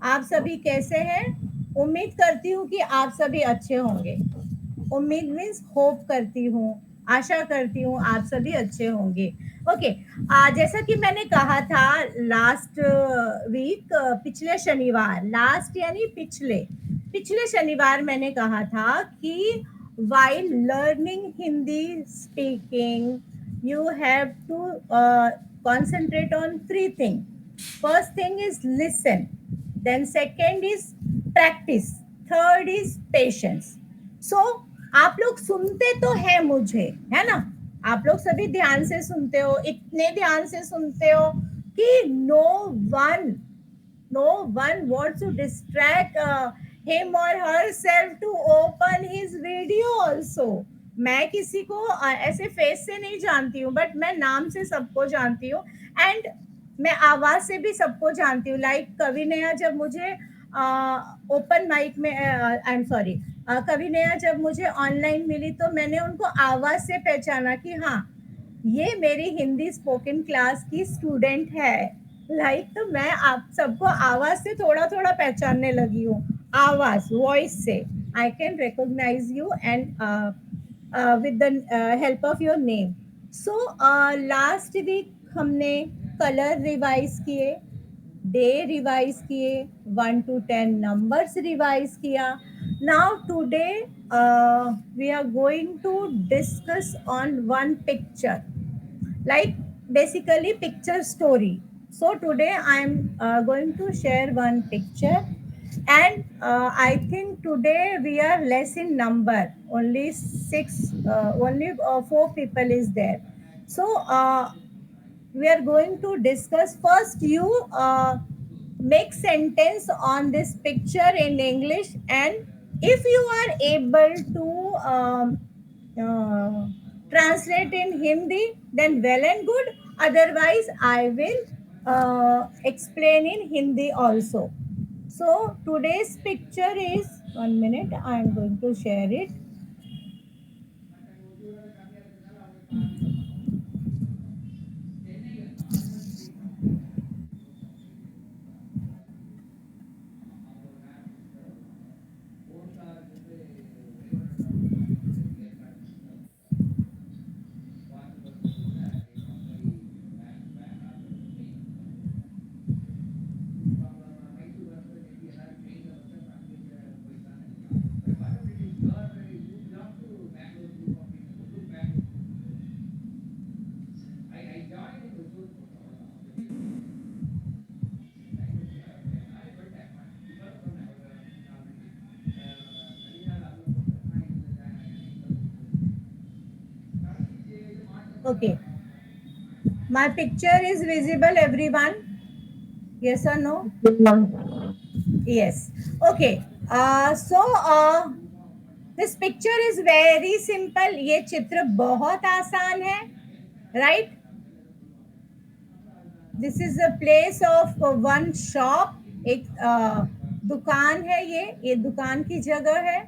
आप सभी कैसे हैं? उम्मीद करती हूँ कि आप सभी अच्छे होंगे। उम्मीद मीन्स होप करती हूँ, आशा करती हूँ आप सभी अच्छे होंगे। ओके, जैसा कि मैंने कहा था लास्ट वीक, पिछले शनिवार, लास्ट यानी पिछले पिछले शनिवार मैंने कहा था कि while learning Hindi speaking, you have to concentrate on three things. First thing is listen, then second is practice, third is patience. So आप लोग सुनते तो है मुझे, है ना? आप लोग सभी ध्यान से सुनते हो, इतने ध्यान से सुनते हो कि no one wants to distract him or herself to open his video also. मैं किसी को ऐसे फेस से नहीं जानती हूँ, बट मैं नाम से सबको जानती हूँ एंड मैं आवाज से भी सबको जानती हूँ। लाइक कवि नया जब मुझे ओपन माइक में, आई एम सॉरी, कवि नया जब मुझे ऑनलाइन मिली तो मैंने उनको आवाज से पहचाना कि हाँ, ये मेरी हिंदी स्पोकन क्लास की स्टूडेंट है। लाइक तो मैं आप सबको आवाज से थोड़ा थोड़ा पहचानने लगी हूँ, आवाज, वॉइस से। I can recognize you and with the help of your name. So last week हमने कलर रिवाइज किए, डे रिवाइज किए, 1 to 10 नंबर्स रिवाइज किया। Now today we are going to discuss on one picture, like basically picture story. So today I'm going to share one picture, and I think today we are less in number, only only 4 people is there. So we are going to discuss. First you make sentence on this picture in English, and if you are able to uh, translate in Hindi, then well and good. Otherwise I will explain in Hindi also. So today's picture is, 1 minute, I am going to share it. Okay, my picture is visible everyone? Yes or no? Yes. Okay. This picture is very simple. ये चित्र बहुत आसान है, right? This is a place of one shop. एक दुकान है, ये दुकान की जगह है.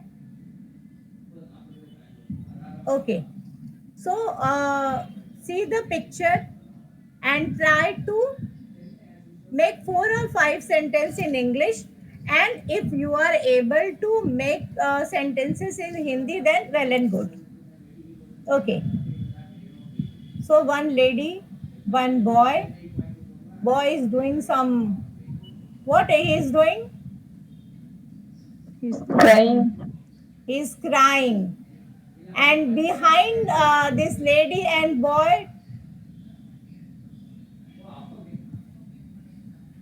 Okay. So see the picture and try to make 4 or 5 sentences in English, and if you are able to make sentences in Hindi, then well and good. Okay, so one lady, one boy. Boy is doing some, what he is doing? He's crying. He is crying, and behind this lady and boy,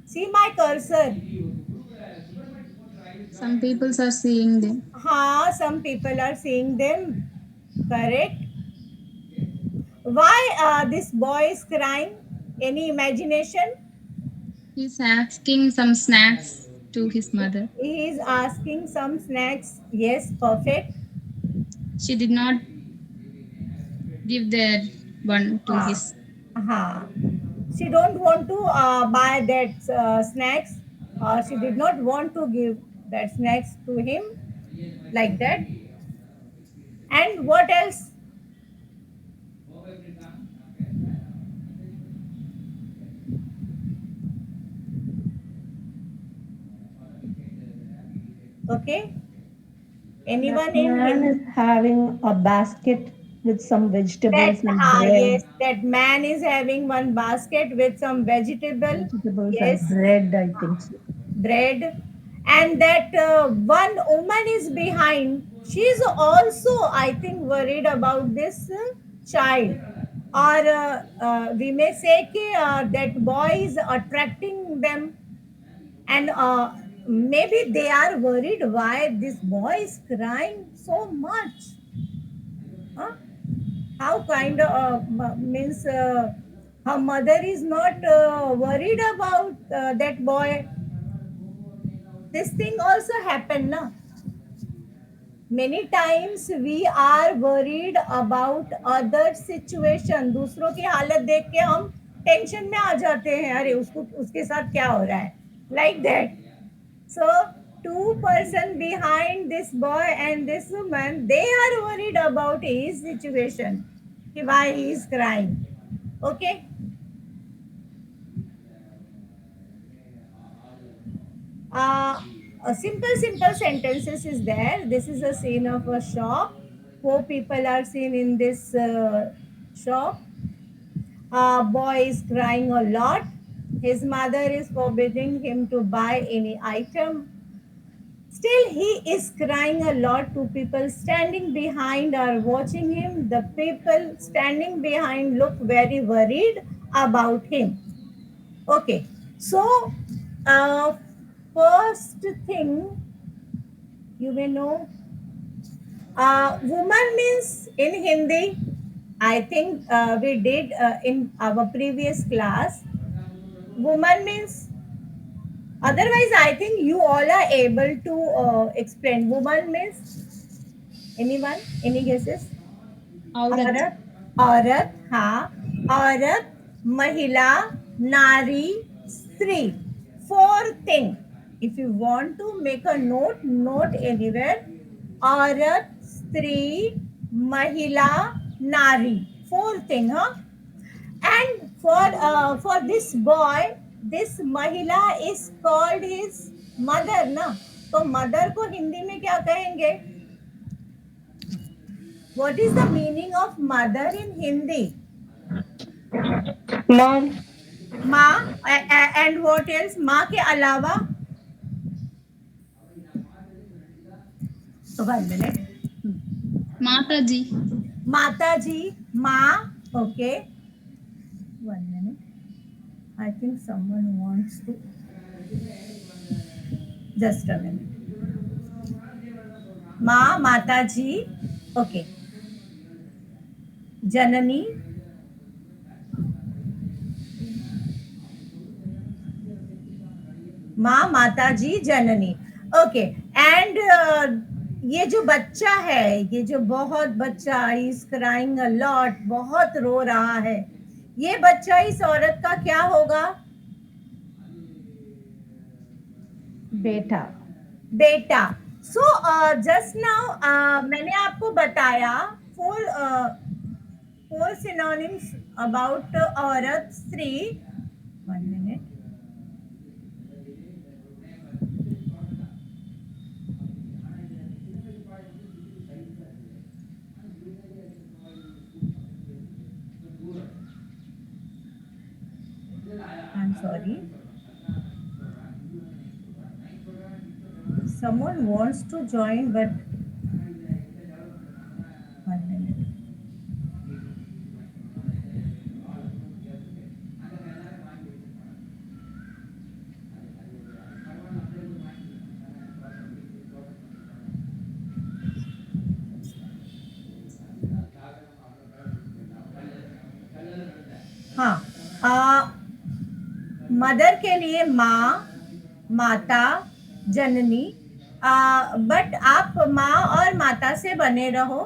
see my cursor. Some people are seeing them. Some people are seeing them. Correct. Why this boy is crying? Any imagination? He's asking some snacks to his mother. He is asking some snacks. Yes, perfect. She did not give their one to Ha, his. ha. She don't want to buy that snacks. She did not want to give that snacks to him, like that. And what else? Okay, That anyone in man Hindi? is having a basket with some That vegetables and bread, yes, that man is having one basket with some vegetable. vegetables and Yes, bread, I think so. bread, and that one woman is behind. She's also, I think, worried about this child, or we may say that boy is attracting them, and maybe they are worried why this boy is crying so much. Huh? How kind of means her mother is not worried about that boy. This thing also happen na. Many times we are worried about other situation. दूसरों की हालत देख के हम tension में आ जाते हैं, अरे उसको उसके साथ क्या हो रहा है, like that. So two-person behind this boy and this woman, they are worried about his situation, why he is crying. Okay. uh, a simple sentences is there. This is a scene of a shop. Four people are seen in this shop. Boy is crying a lot. His mother is forbidding him to buy any item. Still, he is crying a lot. Two people standing behind are watching him. The people standing behind look very worried about him. Okay, so uh, first thing you may know, woman means in Hindi. I think we did in our previous class. Woman means, otherwise, I think you all are able to explain. Woman means, anyone? Any guesses? औरत. औरत, औरत, हाँ, औरत, महिला, नारी, स्त्री. Four thing. If you want to make a note, note anywhere. औरत, स्त्री, महिला, नारी. Four thing, huh? And for this boy, this महिला is called his mother, ना? तो mother को हिंदी में क्या कहेंगे? What is the meaning of mother in Hindi? Mom, माँ, and what else? माँ के अलावा? So 1 minute. माता जी. माता जी, माँ. Okay. 1 minute. I think someone wants to. Just a minute. माँ, माता जी. Okay. जननी. माँ, माता जी, जननी. ओके. एंड ये जो बच्चा है, ये जो बहुत बच्चा इज क्राइंग अ लॉट, बहुत रो रहा है, ये बच्चा इस औरत का क्या होगा? beta. बेटा. सो जस्ट नाउ मैंने आपको बताया फोर फोर सिनोनिम्स अबाउट औरत, स्त्री. 1 minute. I'm sorry. Someone wants to join, but 1 minute. हाँ, मदर के लिए माँ, माता, जननी. बट आप माँ और माता से बने रहो.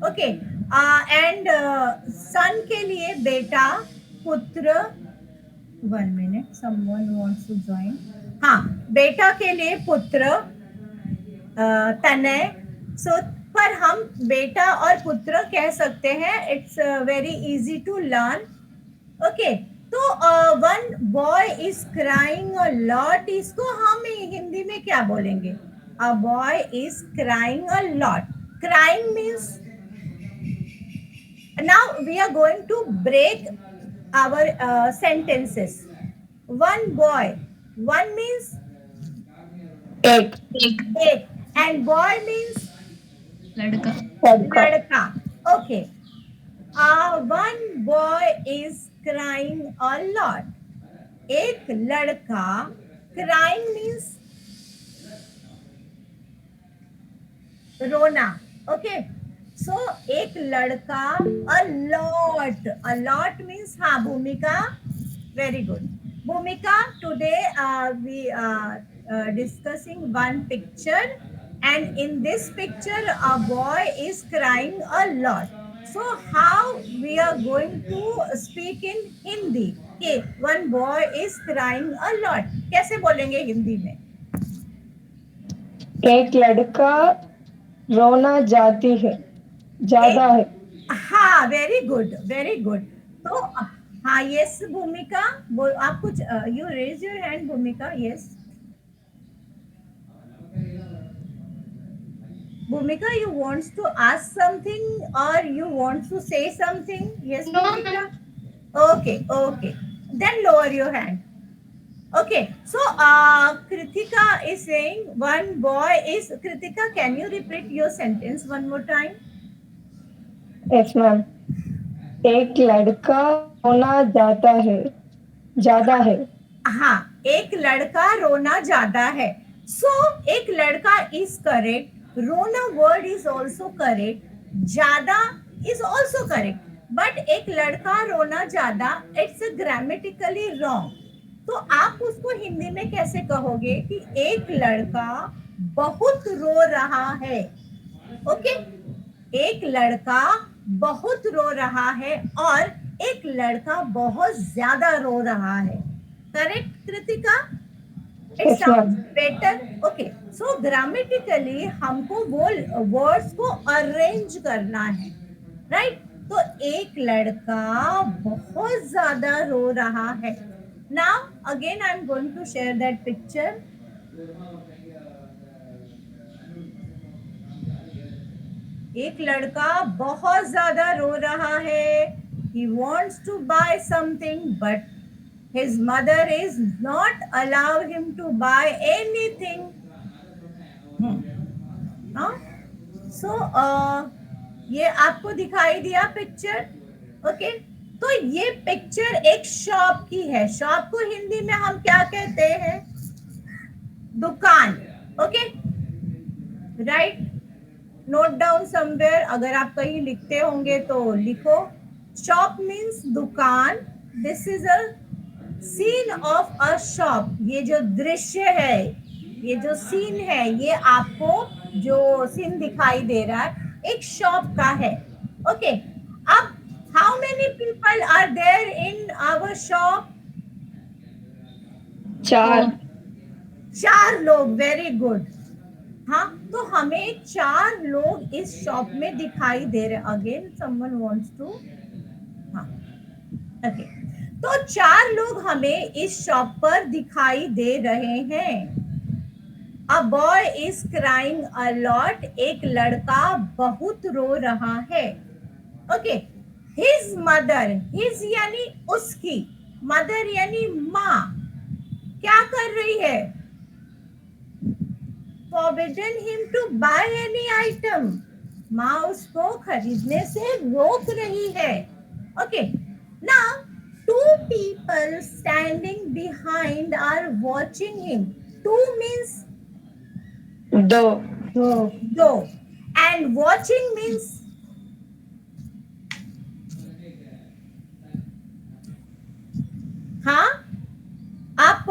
ओके. एंड सन के लिए बेटा, पुत्र. 1 minute. Someone wants to join. हाँ, बेटा के लिए पुत्र, तनय. सो पर हम बेटा और पुत्र कह सकते हैं. It's very easy to learn. Okay. तो one boy is crying a lot, इसको हम हिंदी में क्या बोलेंगे? A boy is crying a lot. Crying means, now we are going to break our sentences. One boy. One means एक एक एक, and boy means लड़का लड़का ladka. Okay. One boy is crying a lot. एक लड़का, crying means रोना. Okay. So एक लड़का, a lot means, हाँ भूमिका, very good. Bhumika, today we are discussing one picture, and in this picture a boy is crying a lot. So how we are going to speak in Hindi? Okay, one boy is crying a lot. कैसे बोलेंगे हिंदी में? एक लड़का रोना जाती है ज्यादा है हाँ, वेरी गुड, वेरी गुड. तो हाँ, यस भूमिका, आप कुछ, यू रेज योर हैंड भूमिका. Yes Bhumika, you wants to ask something or you want to say something? Yes, No, Bhumika. Okay, okay. Then lower your hand. Okay. So, Kritika is saying one boy is. Kritika, can you repeat your sentence one more time? Yes ma'am एक लड़का रोना जाता है ज्यादा है हाँ, एक लड़का रोना ज्यादा है. So, एक लड़का is correct. रोना word is also correct. ज्यादा is also correct. But एक लड़का रोना ज्यादा, it's a grammatically wrong. तो आप उसको हिंदी में कैसे कहोगे कि एक लड़का बहुत रो रहा है? ओके, एक लड़का बहुत रो रहा है और एक लड़का बहुत ज्यादा रो रहा है. Correct Kritika? It Yes, sounds ma'am. Better. Okay, so grammatically हमको वो वर्ड्स को अरेंज करना है, राइट? तो एक लड़का बहुत ज्यादा रो रहा है. Now again I am going to share that picture. एक लड़का बहुत ज्यादा रो रहा है. He wants to buy something, but his mother is not allow him to buy anything. हाँ? So, ये आपको दिखाई दिया पिक्चर. ओके, तो ये पिक्चर एक शॉप की है. शॉप को हिंदी में हम क्या कहते हैं? दुकान. Okay, right? Note down somewhere. अगर आप कहीं लिखते होंगे तो लिखो. शॉप मीन्स दुकान. This is a scene of a shop. ये जो दृश्य है, ये जो सीन है, ये आपको जो सीन दिखाई दे रहा है एक शॉप का है. ओके, अब how many people are there in our shop? चार 4 लोग. Very good. हाँ, तो हमें 4 लोग इस शॉप में दिखाई दे रहे. अगेन समवन वांट्स टू, हाँ, ओके. तो 4 लोग हमें इस शॉप पर दिखाई दे रहे हैं. A boy is crying a lot. एक लड़का बहुत रो रहा है. ओके, हिज मदर, हिज यानी उसकी, मदर यानी माँ, क्या कर रही है? forbidden him to buy any item. माँ उसको खरीदने से रोक रही है. Okay, now 2 people standing behind are watching him. 2 means दो दो, and watching means हाँ, आप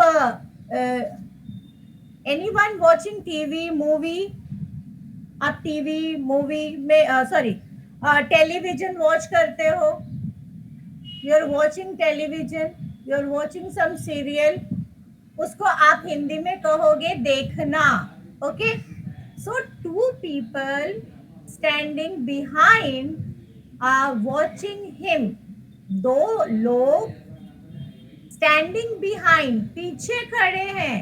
anyone watching TV movie? आप टीवी मूवी में सॉरी टेलीविजन वॉच करते हो? You are watching television, you are watching some serial. उसको आप हिंदी में कहोगे देखना. Okay, so 2 people standing behind are watching him. 2 लोग standing behind, पीछे खड़े हैं.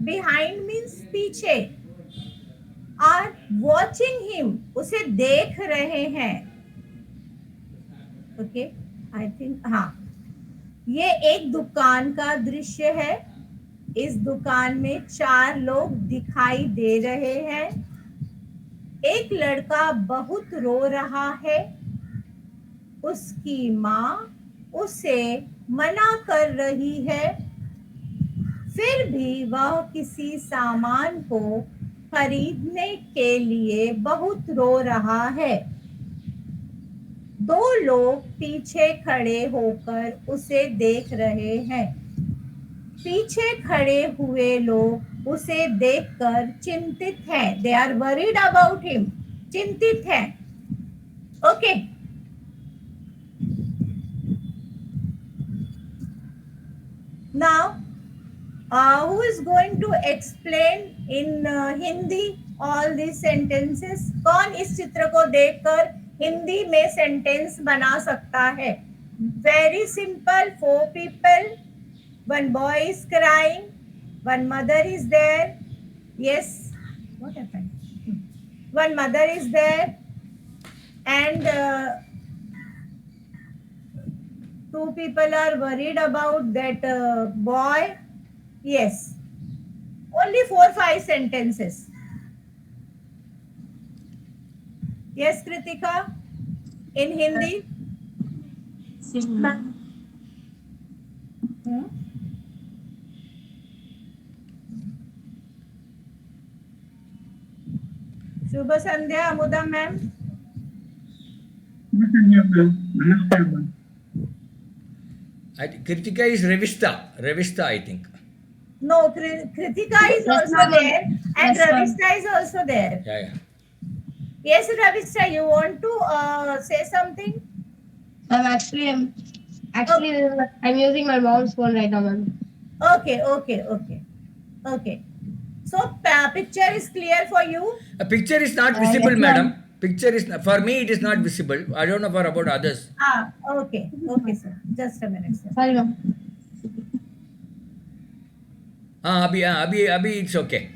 Behind means पीछे. आर वॉचिंग हिम, उसे देख रहे हैं. ओके, आई थिंक हाँ, ये एक दुकान का दृश्य है. इस दुकान में 4 लोग दिखाई दे रहे हैं. एक लड़का बहुत रो रहा है. उसकी माँ उसे मना कर रही है. फिर भी वह किसी सामान को खरीदने के लिए बहुत रो रहा है. 2 लोग पीछे खड़े होकर उसे देख रहे हैं. पीछे खड़े हुए लोग उसे देखकर चिंतित हैं. They are worried about him. चिंतित हैं. Okay. Now who is going to explain in Hindi all these sentences? कौन इस चित्र को देखकर हिंदी में सेंटेंस बना सकता है? Very simple. 4 people. One boy is crying. One mother is there. Yes. What happened? One mother is there, and 2 people are worried about that boy. Yes. Only 4-5 sentences. Yes, Kritika? In Hindi? Shubha Sandhya, Amuda ma'am. Kritika is Revista, I think. No, Kritika is also there, and Ravista is also there. Yeah. Yes, Ravista, you want to say something? I'm using my mom's phone right now, ma'am. Okay. So, picture is clear for you? A picture is not visible, madam. Picture is for me. It is not visible. I don't know for about others. Okay, sir. Just a minute, sir. Sorry, ma'am. अभी it's okay.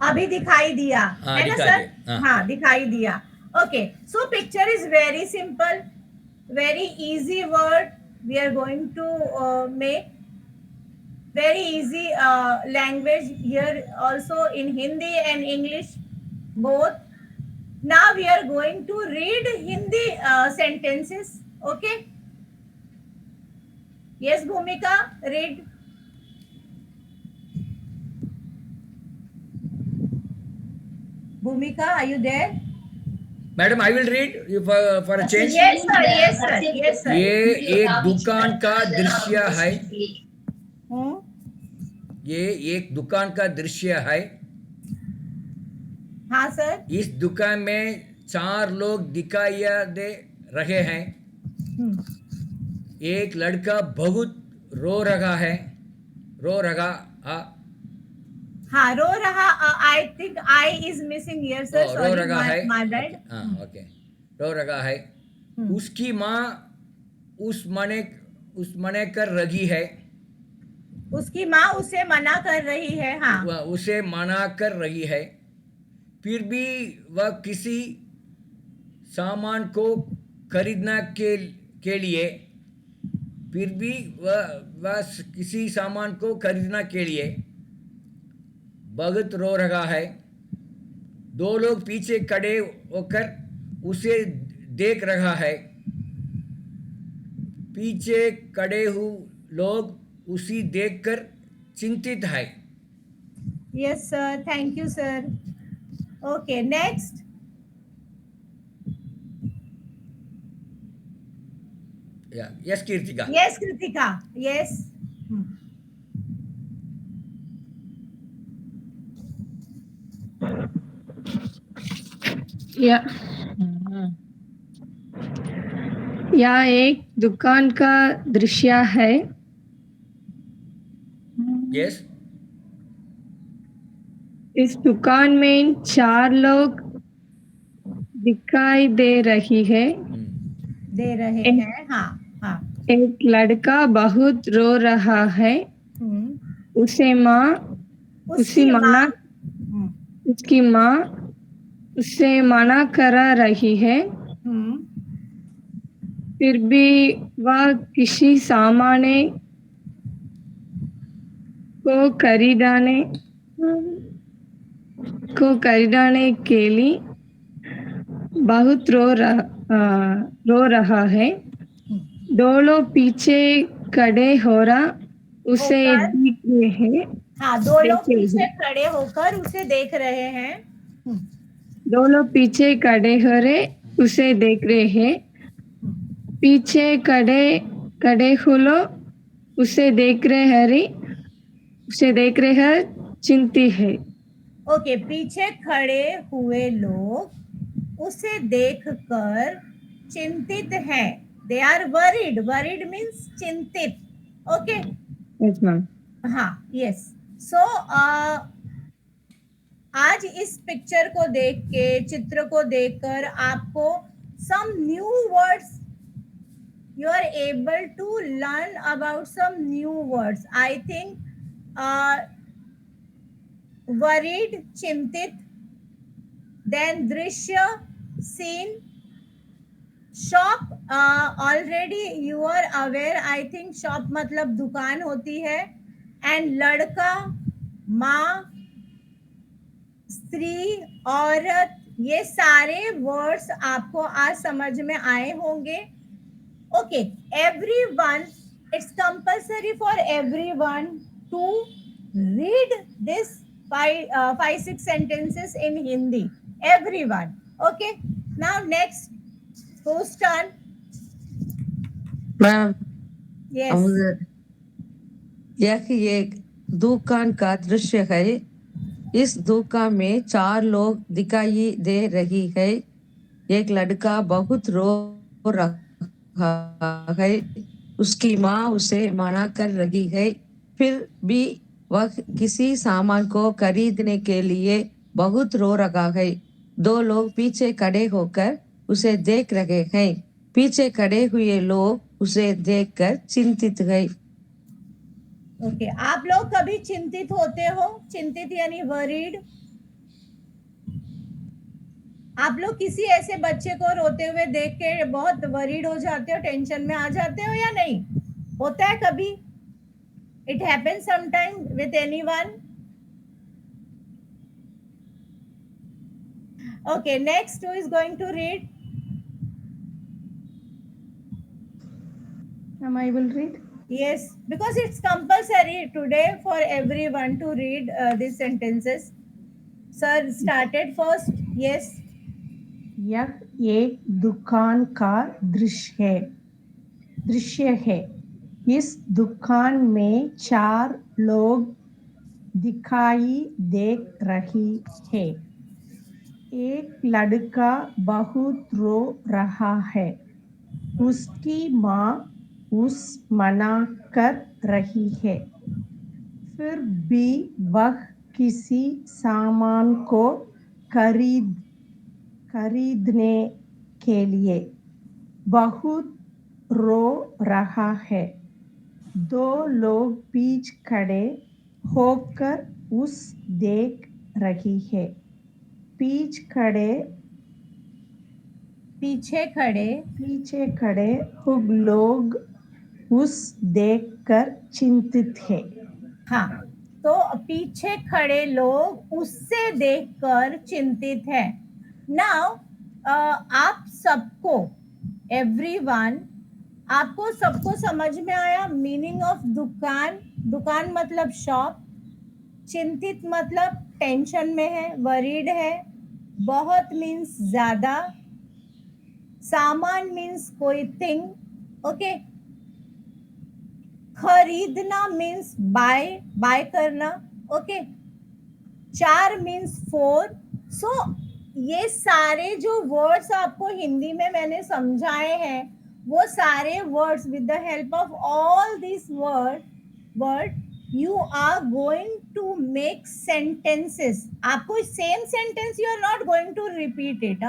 अभी दिखाई दिया है ना sir? हाँ, दिखाई दिया. Okay, so picture is very simple, very easy word. We are going to make very easy language here also in Hindi and English both. Now we are going to read Hindi sentences. Okay? Yes, Bhumika, read. Bhumika, are you there? Madam, I will read for a change. Yes, sir. ये एक दुकान का दृश्य है. ये एक दुकान का दृश्य है. हाँ सर. इस दुकान में 4 लोग दिखाई दे रहे हैं. एक लड़का बहुत रो रहा है. हाँ, रो रहा. I think I is missing here, sir. रो रहा है. My bad. ओके. रो रहा है. उसकी माँ उस मने कर रही है. उसकी माँ उसे मना कर रही है. हाँ. उसे मना कर रही है. फिर भी वह किसी सामान को खरीदने के लिए किसी सामान को खरीदने के लिए बहुत रो रहा है. 2 लोग पीछे खड़े होकर उसे देख रहा है. पीछे खड़े हुए लोग उसे देखकर चिंतित है. Yes, sir. Thank you, sir. Okay, next. Yeah. Yes, Kirtika. Yes, Kritika. Yes. यह एक दुकान का दृश्य है. Yes. इस दुकान में 4 लोग दिखाई दे रहे हैं. हाँ. एक लड़का बहुत रो रहा है. उसकी माँ उसे मना करा रही है, फिर भी वह किसी सामाने को खरीदने के लिए बहुत रो रहा है। दो लोग पीछे खड़े हो रहा उसे होकर देख रहे हैं। हाँ, दो लोग देख रहे पीछे हैं। खड़े होकर उसे देख रहे हैं। दो लोग पीछे खड़े हो रहे उसे देख रहे हैं। पीछे खड़े हो लोग उसे देख रहे हैं, चिंतित है। ओके, पीछे खड़े हुए लोग उसे देखकर चिंतित हैं। They are worried. Worried means चिंतित। Okay, Yes, ma'am. हाँ, यस। सो आज इस पिक्चर को देख के, चित्र को देखकर आपको some new words, you are able to learn about some new words. I think worried, चिंतित, then दृश्य, scene, shop, already you are aware, I think shop मतलब दुकान होती है, and लड़का, माँ, स्त्री, औरत, ये सारे वर्ड्स आपको आज समझ में आए होंगे। Okay, everyone, it's compulsory for everyone to read this five six sentences in Hindi. Everyone. Okay, now next, whose turn? Ma'am, Yes. अमर, यह एक दुकान का दृश्य है। इस दुकान में 4 लोग दिखाई दे रही है। एक लड़का बहुत रो रहा है। उसकी माँ उसे मना कर रही है, फिर भी वह किसी सामान को खरीदने के लिए बहुत रो रहा है। 2 लोग पीछे खड़े होकर उसे देख रहे हैं। पीछे खड़े हुए लोग उसे देखकर चिंतित है। ओके, आप लोग कभी चिंतित होते हो? चिंतित यानी वरीड। आप लोग किसी ऐसे बच्चे को रोते हुए देख के बहुत वरीड हो जाते हो, टेंशन में आ जाते हो या नहीं? होता है कभी? It happens sometime with anyone? Okay, next who is going to read? I will read. Yes, because it's compulsory today for everyone to read these sentences. Sir started first. Yes. यह एक दुकान का दृश्य है। इस दुकान में 4 लोग दिखाई दे रही है। एक लड़का बहुत रो रहा है। उसकी माँ मना कर रही है, फिर भी वह किसी सामान को खरीदने के लिए बहुत रो रहा है। 2 लोग पीछे खड़े होकर उसे देख रही है। पीछे खड़े हुए लोग उसे देखकर चिंतित है। हाँ, तो पीछे खड़े लोग उससे देखकर चिंतित है। नाउ आप सबको, एवरीवन, आपको सबको समझ में आया मीनिंग ऑफ दुकान? दुकान मतलब शॉप, चिंतित मतलब टेंशन में है, वरीड है, बहुत मीन्स ज्यादा, सामान मीन्स कोई थिंग, ओके, खरीदना मीन्स बाय करना, ओके, 4 मीन्स 4। सो ये सारे जो वर्ड्स आपको हिंदी में मैंने समझाए हैं, वो सारे words with the help of all this word you are going to make sentences. आपको same sentence you are not going to repeat it.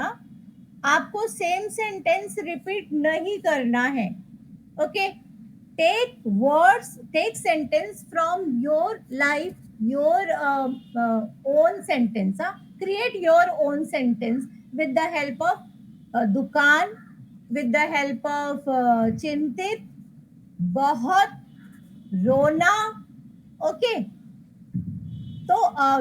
आपको सेम सेंटेंस रिपीट नहीं करना है। Okay, take words, take sentence from your life, your own sentence. Create your own sentence with the help of दुकान, with the help of चिंतित, बहुत, रोना. Okay. So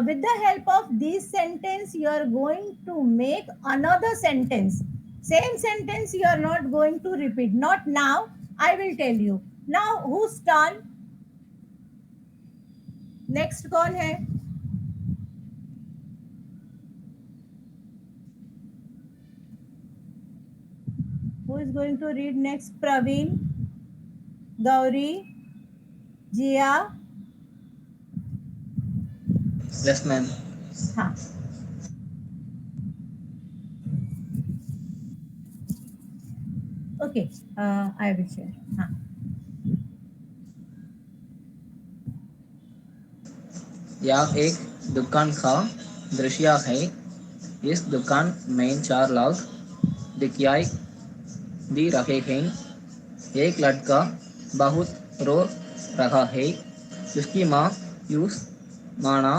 with the help of this sentence, you are going to make another sentence. Same sentence you are not going to repeat. Not now. I will tell you. Now whose turn? Next कौन है? Who is going to read next? Praveen, Gauri, Jia. Yes, ma'am. हाँ. Okay. I will share. हाँ. यह एक दुकान का दृश्य है। इस दुकान में 4 लोग दिखाई दे रहे हैं। एक लड़का बहुत रो रहा है। उसकी माँ उस मना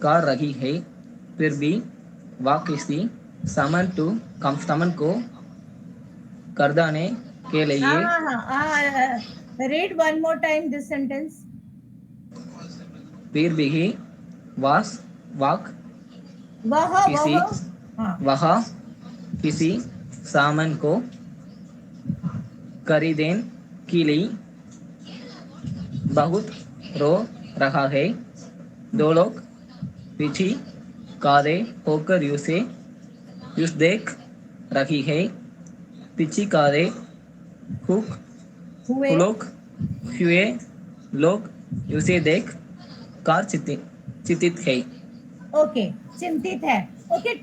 कर रही है, फिर भी वह किसी सामान को खरीदने के लिए Read one more time this sentence. फिर भी वह किसी सामान को खरीदने के लिए बहुत रो रहा है। 2 लोग पीछे खड़े होकर उसे देख रही है। पीछे खड़े हुए लोग उसे देख कर चिंतित है। Okay, चिंतित है. Okay,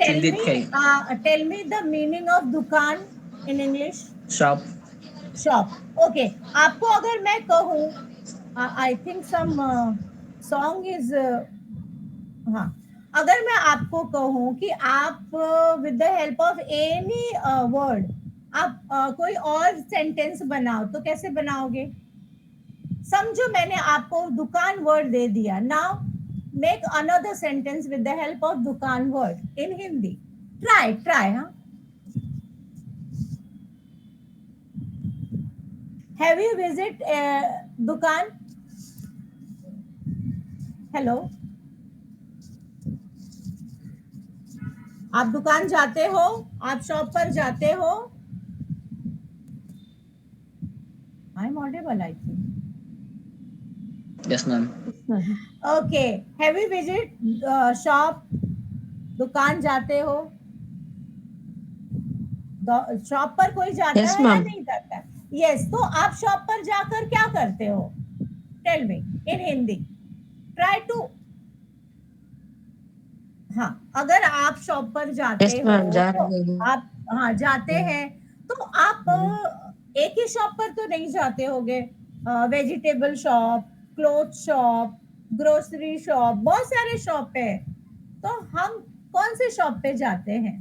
tell me the meaning of दुकान in English. Shop. Okay, आपको अगर मैं कहूँ, I think some song is हाँ. अगर मैं आपको कहूँ कि आप with the help of any word आप कोई और सेंटेंस बनाओ, तो कैसे बनाओगे? समझो मैंने आपको दुकान वर्ड दे दिया. Now make another sentence with the help of दुकान word in Hindi. Try, huh? Have you visit दुकान? Hello. आप दुकान जाते हो? आप शॉप पर जाते हो? I'm audible, I think. Yes, ma'am. Okay. Have you visit shop? दुकान जाते हो? शॉप पर कोई जाता Yes, है या ma'am. नहीं जाता? Yes. तो आप शॉप पर जाकर क्या करते हो? Tell me in Hindi. Try to. हाँ, अगर आप शॉप पर जाते Yes, ma'am, हो, जा तो रहे हैं। आप जाते हैं, तो आप एक ही शॉप पर तो नहीं जाते होगे. Vegetable shop, cloth shop, grocery shop, बहुत सारे शॉप है. तो हम कौन से शॉप पे जाते हैं?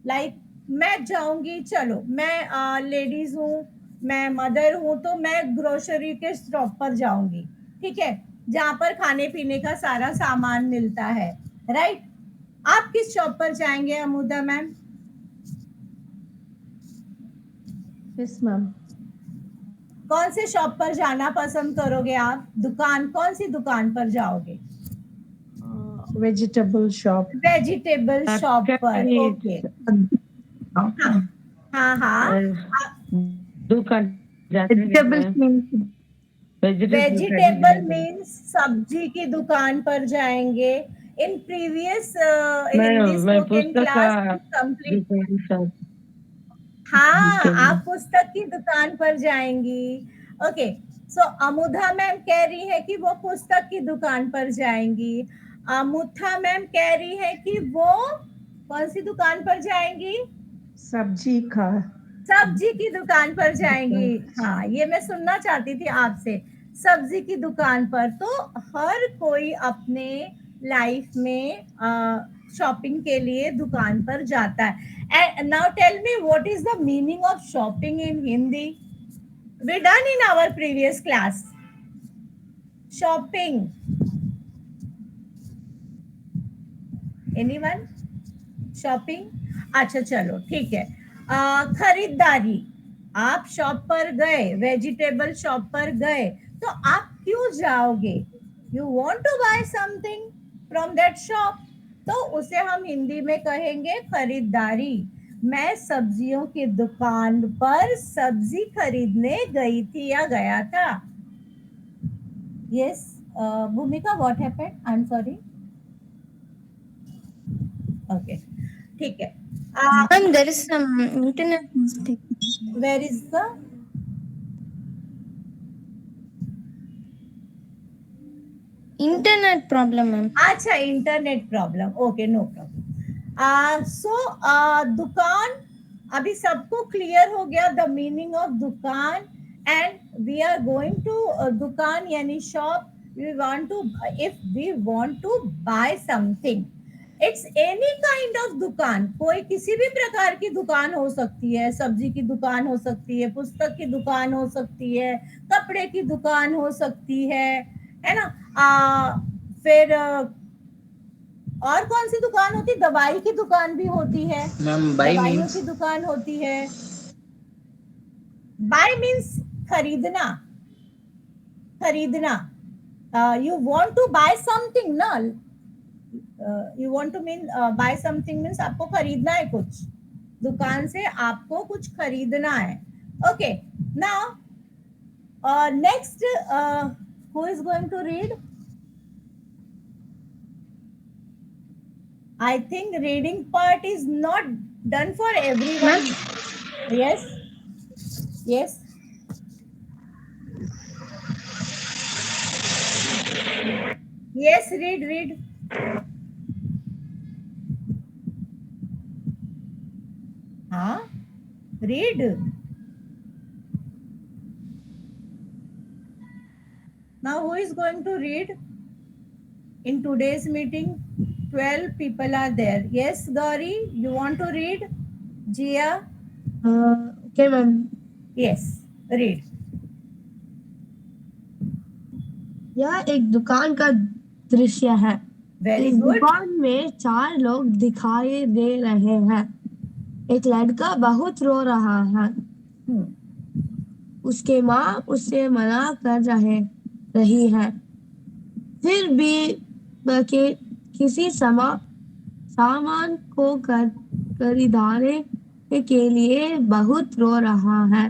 लाइक मैं जाऊंगी, चलो मैं लेडीज हूँ, मैं मदर हूँ, तो मैं ग्रोसरी के शॉप पर जाऊंगी. ठीक है, जहाँ पर खाने पीने का सारा सामान मिलता है. राइट. आप किस शॉप पर जाएंगे अमुदा मैम? Yes, ma'am. कौन से शॉप पर जाना पसंद करोगे आप? दुकान, कौन सी दुकान पर जाओगे? Vegetable shop. वेजिटेबल शॉप पर. ओके. हाँ. दुकान Vegetables means वेजिटेबल मीन्स सब्जी की दुकान पर जाएंगे. In previous Hindi spoken class complete. हाँ, आप पुस्तक की दुकान पर जाएंगी. ओके. सो अमुधा मैम कह रही है कि वो पुस्तक की दुकान पर जाएंगी. अमुथा मैम कह रही है कि वो कौन सी दुकान पर जाएंगी? सब्जी की दुकान पर जाएंगी. हाँ, ये मैं सुनना चाहती थी आपसे. सब्जी की दुकान पर. तो हर कोई अपने लाइफ में शॉपिंग के लिए दुकान पर जाता है. And now tell me, what is the meaning of shopping in Hindi? We done in our previous class. Shopping. Anyone? Shopping? अच्छा चलो ठीक है। खरीदारी, आप शॉप पर गए, वेजिटेबल शॉप पर गए, तो आप क्यों जाओगे? You want to buy something from that shop, तो उसे हम हिंदी में कहेंगे खरीदारी। मैं सब्जियों की दुकान पर सब्जी खरीदने गई थी या गया था। Yes Bhumika, what happened? I am sorry. Okay ठीक है। Ma'am, there is some internet mistake. Where is the Internet problem, ma'am. अच्छा, internet problem, okay no problem. So दुकान, अभी सबको क्लियर हो गया द मीनिंग ऑफ दुकान, and we are going to दुकान यानी shop. We want to, if we want to buy something, it's any kind of दुकान, कोई किसी भी प्रकार की दुकान हो सकती है, सब्जी की दुकान हो सकती है, पुस्तक की दुकान हो सकती है, कपड़े की दुकान हो सकती है ना। फिर और कौन सी दुकान होती है? दवाई की दुकान भी होती है, मैम बाई दवाइयों मीन्स की दुकान होती है। बाय मीन्स खरीदना, खरीदना। You want to buy something ना, you want to mean buy something means आपको खरीदना है कुछ, दुकान से आपको कुछ खरीदना है। Okay now next, who is going to read? I think reading part is not done for everyone. Yes, yes. Yes, read. हाँ, read. Now who is going to read? In today's meeting, 12 people are there. Yes, Gauri, you want to read? Jia? Okay, ma'am. Yes, read. यह एक दुकान का दृश्य है। Very इस good. दुकान में 4 लोग दिखाई दे रहे हैं। एक लड़का बहुत रो रहा है। उसके माँ उसे मना कर रही है। फिर भी वह किसी सामान को खरीदने के लिए बहुत रो रहा है।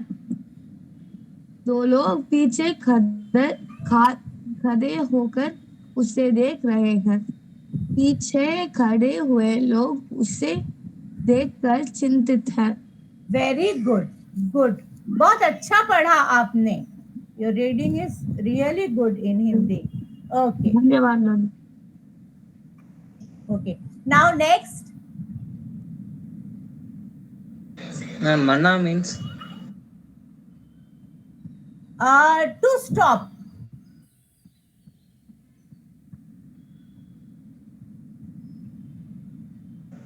2 लोग पीछे खड़े होकर उसे देख रहे हैं। पीछे खड़े हुए लोग उसे देखकर चिंतित हैं। वेरी गुड, गुड, बहुत अच्छा पढ़ा आपने। Your reading is really good in Hindi. Okay धन्यवाद ma'am. Okay now next. Ma'am मना मीन्स टू स्टॉप।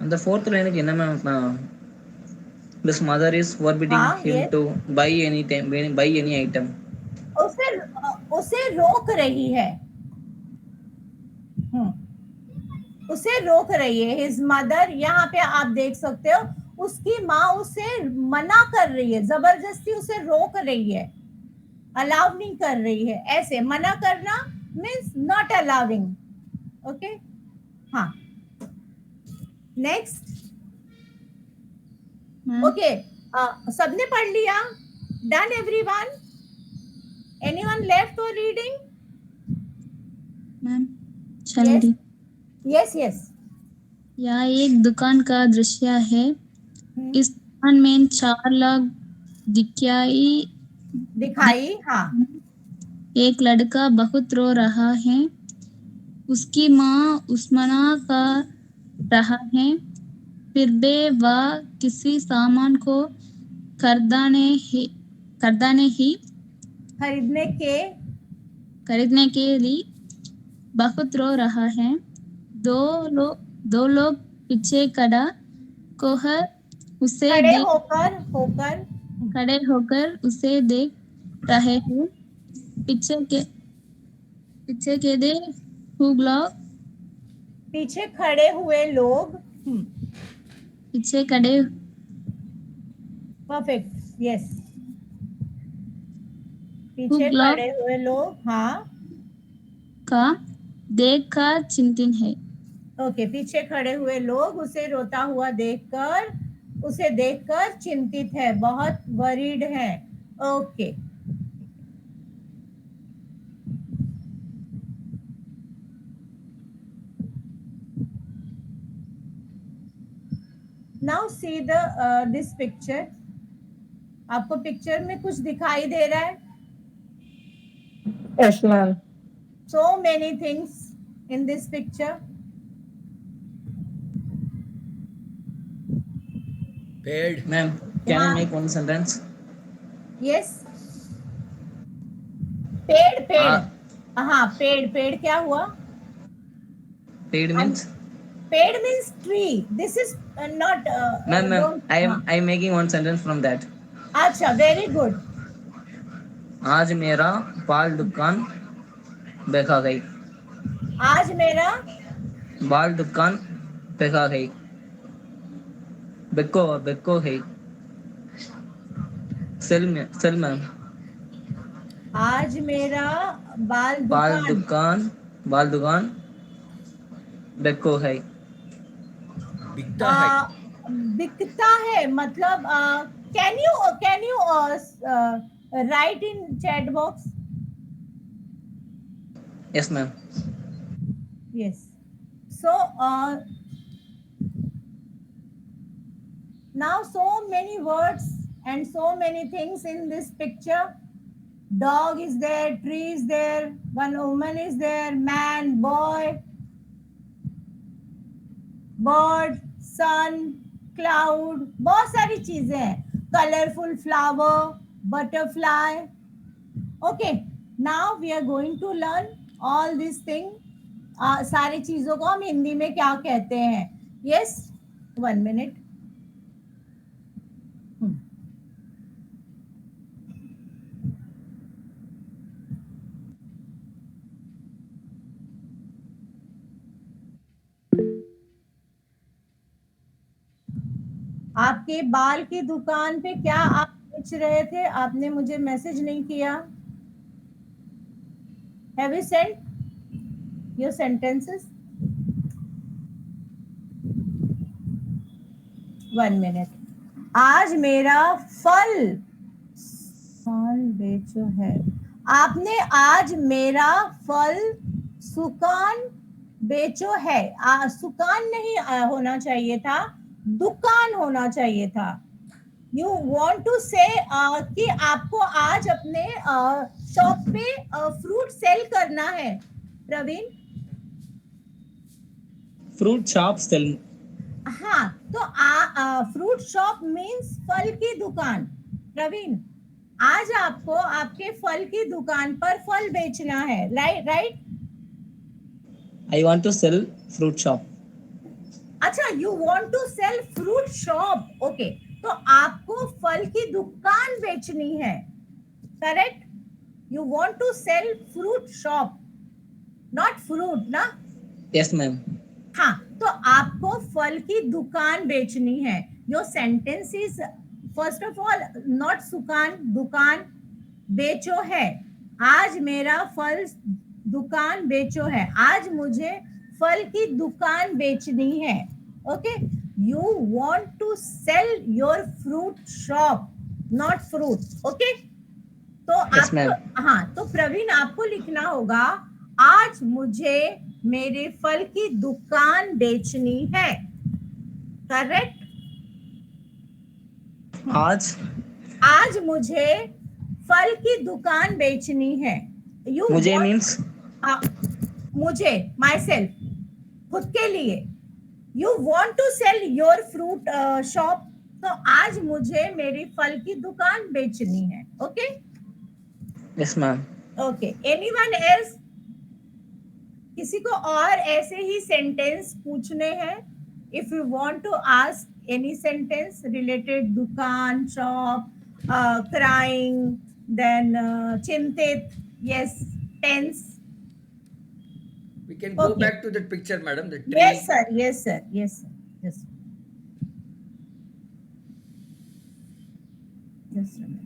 அந்த fourth லைனுக்கு என்ன ma'am? This mother is forbidding him yes. to buy any item. उसे रोक रही है। उसे रोक रही है। हिज मदर, यहाँ पे आप देख सकते हो उसकी माँ उसे मना कर रही है, जबरदस्ती उसे रोक रही है, अलाउ नहीं कर रही है। ऐसे मना करना मीन्स नॉट अलाउिंग। ओके हाँ नेक्स्ट। ओके सबने पढ़ लिया? Done everyone? Anyone left for reading? Ma'am चल यस। यह एक दुकान का दृश्य है। इस दुकान में 4 लोग दिखाई हाँ। एक लड़का बहुत रो रहा है। उसकी माँ उस मना कर रहा है। फिर भी वह किसी सामान को खरीदने के लिए बहुत रो रहा है। 2 लोग पीछे खड़े होकर उसे देख रहे हैं। पीछे के पीछे खड़े हुए लोग. पीछे खड़े परफेक्ट. यस. पीछे लोग खड़े हुए लोग. हाँ. का देख कर चिंतित है. ओके. पीछे खड़े हुए लोग उसे रोता हुआ देखकर चिंतित है, बहुत वरीड है. Okay. Now see this picture. आपको पिक्चर में कुछ दिखाई दे रहा है? Yes, ma'am. So many things in this picture. पेड़. Ma'am, can I हाँ. make one sentence? Yes. पेड़. Ah, हाँ, पेड़ क्या हुआ? paid means? पेड़ means tree. This is not. Ma'am, Don't. हाँ. I am making one sentence from that. अच्छा, very good. आज मेरा बाल दुकान बेचा गई. आज मेरा बाल दुकान बेचा गई. बेको है. Sell ma'am. आज मेरा बाल दुकान बाल दुकान बेको है. बिकता है. बिकता है. मतलब can you right in chat box? Yes, ma'am. Yes. So now so many words and so many things in this picture. Dog is there, tree is there, one woman is there, man, boy, bird, sun, cloud, बहुत सारी चीजें हैं. Colorful flower, butterfly. Okay, now we are going to learn all these things. सारी चीजों को हम हिंदी में क्या कहते हैं? Yes, 1 minute. आपके बाल की दुकान पे क्या आप बेच रहे थे? आपने मुझे मैसेज नहीं किया. Have you sent your sentences? 1 minute. आज मेरा फल बेचो है. आपने आज मेरा फल सुकान बेचो है. सुकान नहीं होना चाहिए था, दुकान होना चाहिए था. यू वॉन्ट टू से कि आपको आज अपने शॉप पे फ्रूट सेल करना है. प्रवीण. Fruit shop sell. हाँ, तो फ्रूट शॉप मीन्स फल की दुकान. प्रवीण, आज आपको आपके फल की दुकान पर फल बेचना है. Right. I want to sell fruit shop. अच्छा, you want to sell fruit shop. ओके, तो आपको फल की दुकान बेचनी है. Correct. You want to sell fruit shop, not fruit ना. Yes, ma'am. हाँ, तो आपको फल की दुकान बेचनी है. Your sentence is first of all not सुकान, दुकान. बेचो है. आज मेरा फल दुकान बेचो है. आज मुझे फल की दुकान बेचनी है. Okay. You want to sell your fruit shop, not fruit. Okay. तो Yes, ma'am. आपको, हाँ, तो प्रवीण आपको लिखना होगा आज मुझे मेरे फल की दुकान बेचनी है. करेक्ट. आज मुझे फल की दुकान बेचनी है. यू मुझे means मुझे, माई सेल्फ, खुद के लिए. You want to sell your fruit shop. तो आज मुझे मेरी फल की दुकान बेचनी है. Okay. yes, ma'am. Okay. Anyone else? किसी को और ऐसे ही सेंटेंस पूछने हैं? If you want to ask any sentence related दुकान, शॉप, क्राइंग, देन चिंतित. Yes, tense. We can go Okay. back to that picture, madam. The tree. Yes, sir. Yes, sir. Yes, sir. Yes. Just a minute.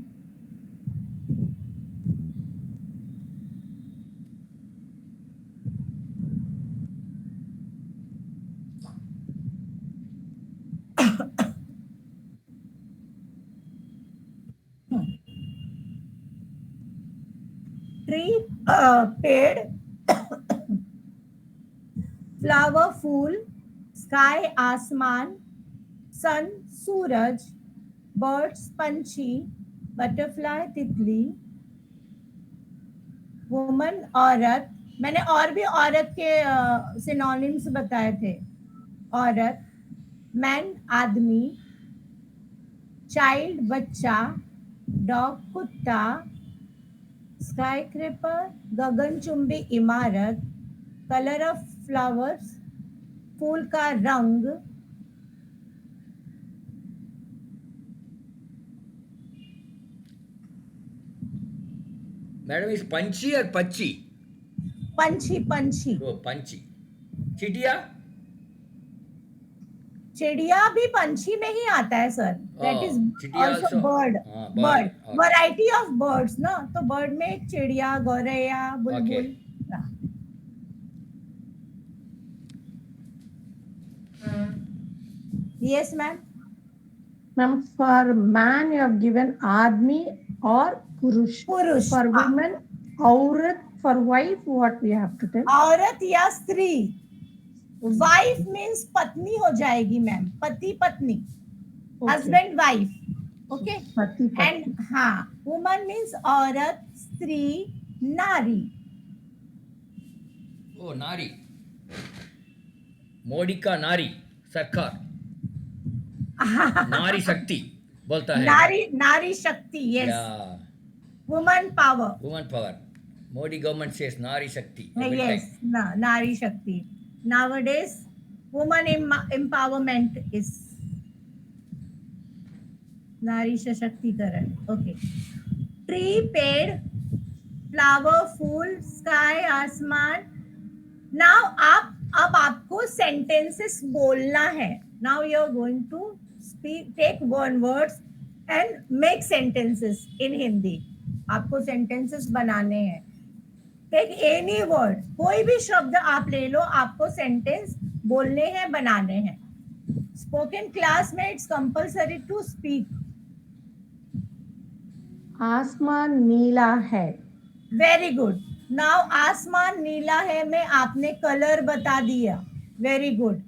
Tree, पेड़, flower फूल, sky आसमान, सन सूरज, birds पंछी, butterfly तितली, woman औरत, मैंने और भी औरत के सिनोनिम्स बताए थे, औरत, मैन आदमी, चाइल्ड बच्चा, डॉग कुत्ता, स्काईक्रेपर गगनचुंबी इमारत, कलर ऑफ फ्लावर्स फूल का रंग, Madam, is panchi or pachi? पंछी पंछी Oh, panchi. Chidiya? चिड़िया भी पंछी में ही आता है सर, दैट Oh, इज चिड़िया आल्सो also. बर्ड, हाँ, bird bird. Okay. Variety of birds ना, तो बर्ड में चिड़िया, गौरैया, बुलबुल। Okay. Yes ma'am. Ma'am, for man you have given आदमी और पुरुष. पुरुष, For women, औरत. For wife, what we have to tell? औरत या स्त्री। वाइफ मीन्स पत्नी हो जाएगी मैम, पति पत्नी, हस्बैंड वाइफ, ओके। पति पत्नी. एंड हाँ, वुमन मीन्स औरत, स्त्री, नारी। Oh, nari. मोदी का नारी सरकार नारी शक्ति बोलता है. नारी, नारी शक्ति, yes. Yeah. Woman power, Woman power. Modi government says nari shakti. every yes, time. नारी शक्ति। Nowadays, woman empowerment is नारी सशक्तिकरण, ओके। ट्री पेड़, फ्लावर फूल, स्काई आसमान। नाउ अब आपको सेंटेंसेस बोलना है। Now you are going to speak, take one words and make sentences in Hindi. आपको सेंटेंसेस बनाने हैं। टेक एनी वर्ड, कोई भी शब्द आप ले लो, आपको सेंटेंस बोलने हैं, बनाने हैं। स्पोकन क्लास में इट्स कंपल्सरी टू स्पीक। आसमान नीला है. Very good. नाउ आसमान नीला है में आपने कलर बता दिया, वेरी गुड।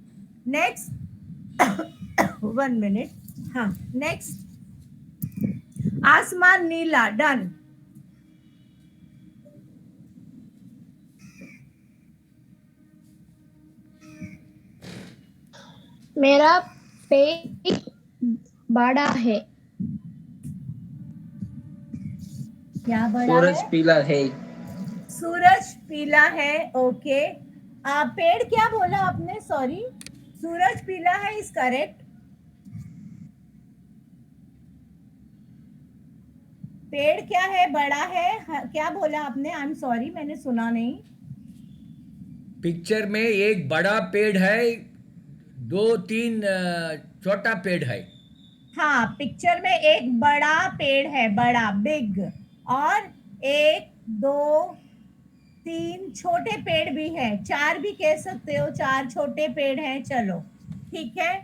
नेक्स्ट 1 मिनट, हाँ नेक्स्ट, आसमान नीला, डन। मेरा पेट बड़ा है. क्या बड़ा सूरज है? पीला है. सूरज पीला है, ओके। पेड़ क्या बोला आपने, सॉरी? सूरज पीला है इज करेक्ट। पेड़ क्या है, बड़ा है, क्या बोला आपने? आई एम सॉरी, मैंने सुना नहीं। पिक्चर में एक बड़ा पेड़ है, 2-3 छोटा पेड़ है। हाँ, पिक्चर में एक बड़ा पेड़ है, बड़ा, बिग, और 1 2 3 छोटे पेड़ भी हैं, 4 भी कह सकते हो, 4 छोटे पेड़ हैं, चलो ठीक है,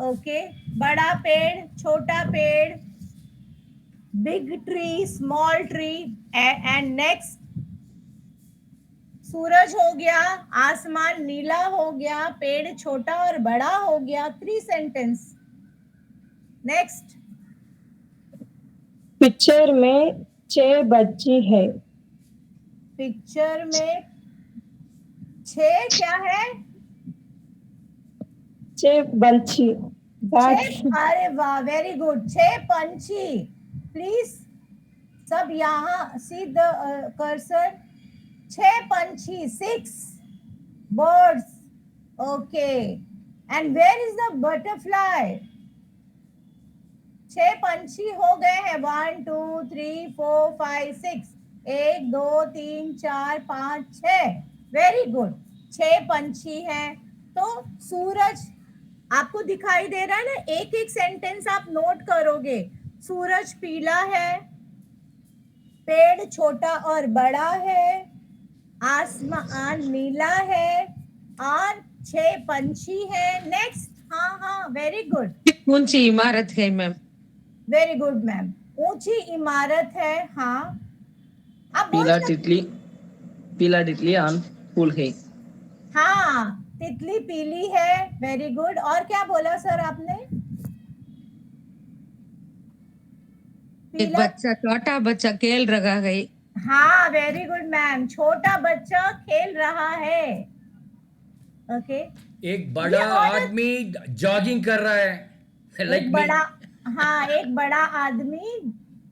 ओके। बड़ा पेड़, छोटा पेड़, big tree, small tree, and next सूरज हो गया, आसमान नीला हो गया, पेड़ छोटा और बड़ा हो गया, 3 सेंटेंस। नेक्स्ट, पिक्चर में 6 बच्ची है. पिक्चर में 6 क्या है? 6 पंछी. 6, अरे वाह, वेरी गुड। 6 पंछी। प्लीज सब यहाँ सी द कर्सर। 6 पंछी, 6 birds, ओके। And where is the butterfly? 6 पंछी हो गए हैं, 1 2 3 4 5 6, 1 2 3 4 5 6। वेरी गुड, 6 पंछी हैं। तो सूरज आपको दिखाई दे रहा है ना, एक एक सेंटेंस आप नोट करोगे। सूरज पीला है, पेड़ छोटा और बड़ा है, आसमान नीला है, और 6 पंछी हैं। नेक्स्ट, हाँ हाँ, वेरी गुड, ऊंची इमारत है मैम। वेरी गुड मैम, ऊंची इमारत है। हाँ, आप बोल सकते। पीला तितली ऑन फूल है। हाँ, तितली पीली है, वेरी गुड। और क्या बोला सर आपने? एक पीला, बच्चा, छोटा बच्चा खेल रहा है। हाँ, वेरी गुड मैम, छोटा बच्चा खेल रहा है। ओके, एक बड़ा आदमी जॉगिंग कर रहा है, एक लाइक मी। बड़ा, हाँ, एक बड़ा आदमी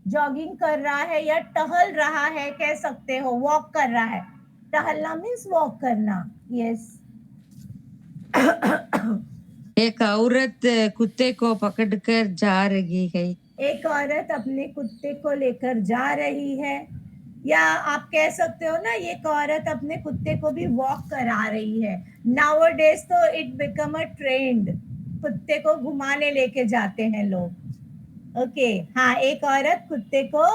जॉगिंग कर रहा है या टहल रहा है, कह सकते हो, वॉक कर रहा है। टहलना मीन्स वॉक करना। यस। एक औरत कुत्ते को पकड़कर जा रही है। एक औरत अपने कुत्ते को लेकर जा रही है, या आप कह सकते हो ना, एक औरत अपने कुत्ते को भी वॉक करा रही है। नाउअडेज तो इट बिकम अ ट्रेंड, कुत्ते को घुमाने लेके जाते हैं लोग। ओके, हाँ, एक औरत कुत्ते को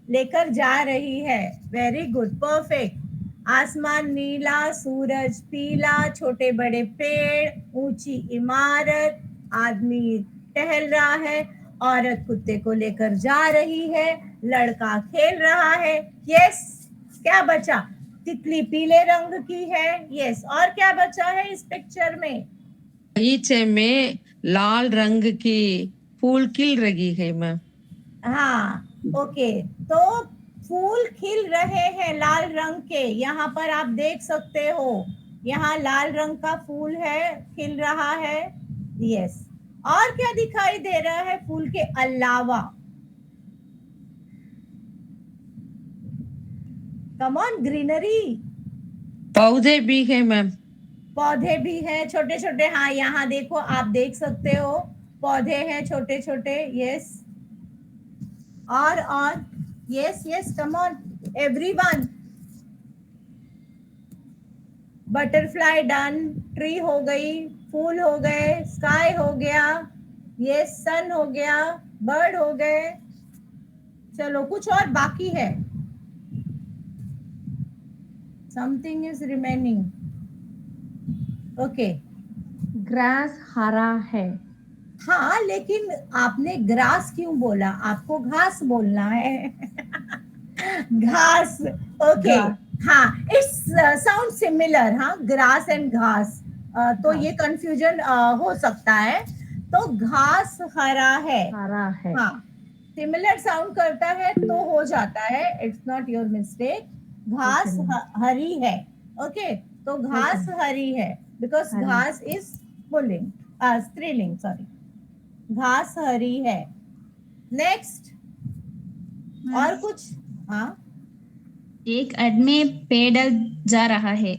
लेकर जा रही है, वेरी गुड, परफेक्ट। आसमान नीला, सूरज पीला, छोटे बड़े पेड़, ऊंची इमारत, आदमी टहल रहा है, औरत कुत्ते को लेकर जा रही है, लड़का खेल रहा है। यस, क्या बचा? तितली पीले रंग की है। यस, और क्या बचा है इस पिक्चर में? बगीचे में लाल रंग की फूल खिल रही है मैम। हाँ, ओके, तो फूल खिल रहे हैं लाल रंग के, यहाँ पर आप देख सकते हो, यहाँ लाल रंग का फूल है, खिल रहा है। यस, और क्या दिखाई दे रहा है फूल के अलावा? कम ऑन, ग्रीनरी, पौधे भी है मैम। पौधे भी हैं छोटे छोटे। हाँ, यहाँ देखो, आप देख सकते हो, पौधे हैं छोटे छोटे। यस, और yes yes, come on everyone. Butterfly done, tree हो गई, फूल हो गए, स्काई हो गया, यस, सन हो गया, बर्ड हो गए। चलो, कुछ और बाकी है, something is remaining. Okay, grass हरा है। हाँ, लेकिन आपने ग्रास क्यों बोला? आपको घास बोलना है। घास, ओके, हाँ, इट्स साउंड सिमिलर, हाँ, ग्रास एंड घास, तो ये कंफ्यूजन हो सकता है। तो घास हरा है, हरा है। हाँ, सिमिलर साउंड करता है तो हो जाता है, इट्स नॉट योर मिस्टेक। घास हरी है, ओके, तो घास हरी है, बिकॉज हरी। घास इज पुल्लिंग, स्त्रीलिंग, सॉरी, घास हरी है। नेक्स्ट, और कुछ? हाँ, एक आदमी पैदल जा रहा है।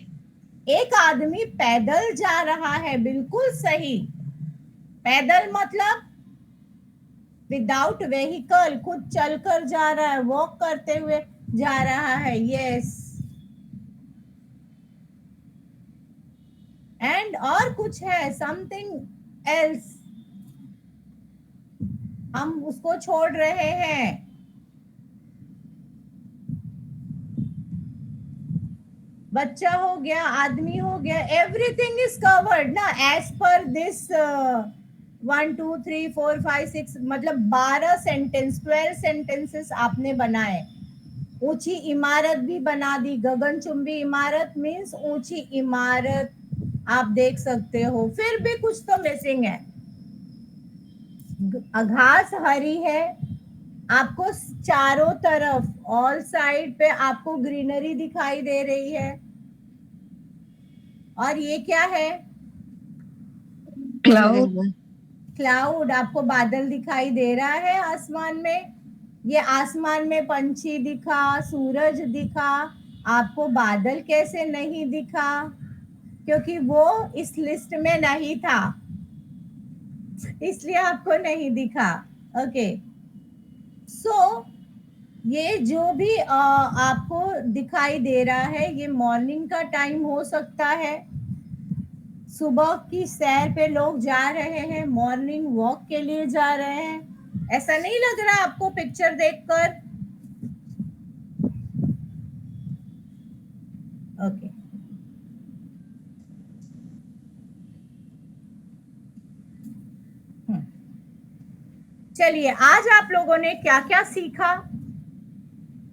एक आदमी पैदल जा रहा है, बिल्कुल सही। पैदल मतलब विदाउट व्हीकल, खुद चलकर जा रहा है, वॉक करते हुए जा रहा है। यस, एंड और कुछ है, समथिंग एल्स, हम उसको छोड़ रहे हैं। बच्चा हो गया, आदमी हो गया, एवरीथिंग इज कवर्ड ना, एज पर दिस 1 2 3 4 5 6, मतलब 12 सेंटेंस, 12 सेंटेंसेस आपने बनाए। ऊंची इमारत भी बना दी, गगनचुंबी इमारत मीन्स ऊंची इमारत, आप देख सकते हो। फिर भी कुछ तो मिसिंग है। घास हरी है, आपको चारों तरफ, ऑल साइड पे आपको ग्रीनरी दिखाई दे रही है। और ये क्या है? क्लाउड, क्लाउड, आपको बादल दिखाई दे रहा है आसमान में। ये आसमान में पंछी दिखा, सूरज दिखा, आपको बादल कैसे नहीं दिखा? क्योंकि वो इस लिस्ट में नहीं था, इसलिए आपको नहीं दिखा। ओके, सो ये जो भी आपको दिखाई दे रहा है ये मॉर्निंग का टाइम हो सकता है, सुबह की सैर पे लोग जा रहे हैं, मॉर्निंग वॉक के लिए जा रहे हैं। ऐसा नहीं लग रहा आपको पिक्चर देखकर? ओके, चलिए आज आप लोगों ने क्या क्या सीखा